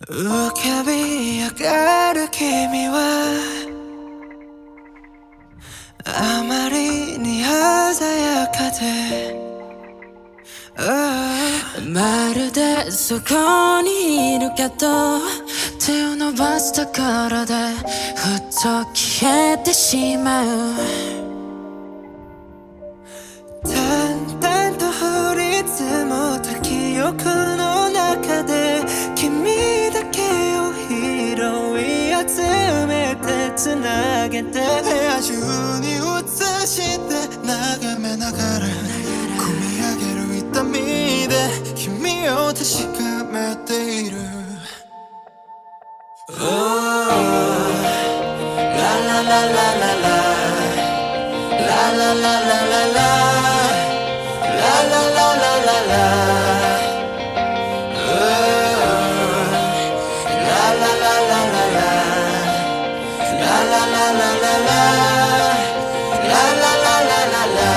浮かび上がる君はあまりに鮮やかで、まるでそこにいるけど手を伸ばすところでふっと消えてしまう。淡々と降り積もった記憶の中で君だけを拾い集めてつなげて、部屋中に映して眺めながら込み上げる痛みで君を確かめている。Oh, la la la la la la la la la la la la la la la la la la. Oh, la la la la la la la la la la la la la la la la la.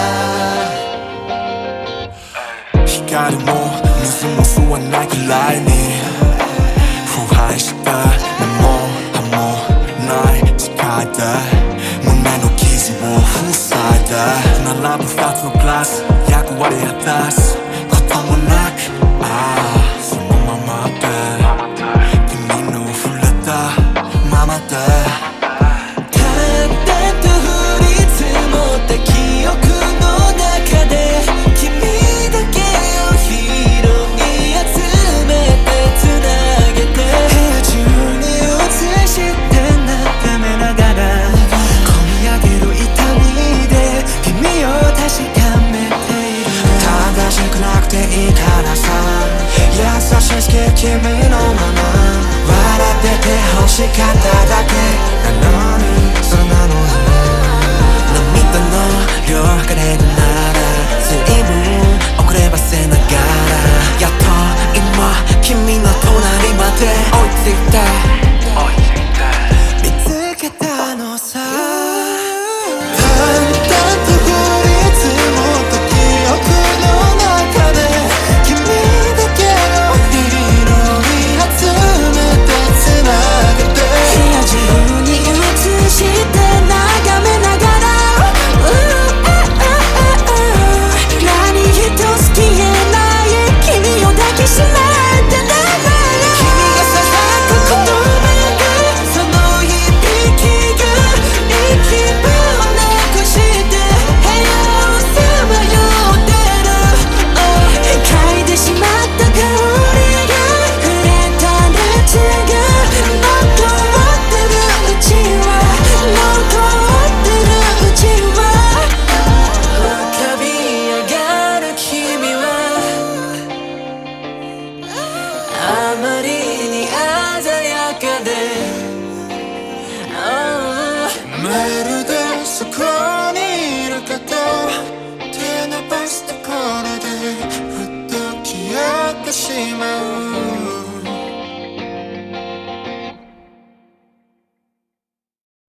光も水も吸わないくらいに腐敗した根も葉もない世界で胸の傷を塞いで並ぶ二つのグラス役割果たすこともなく、そのままで君の触れたままで君のまま笑ってて欲しかっただけなのに、それなのに涙の量が出る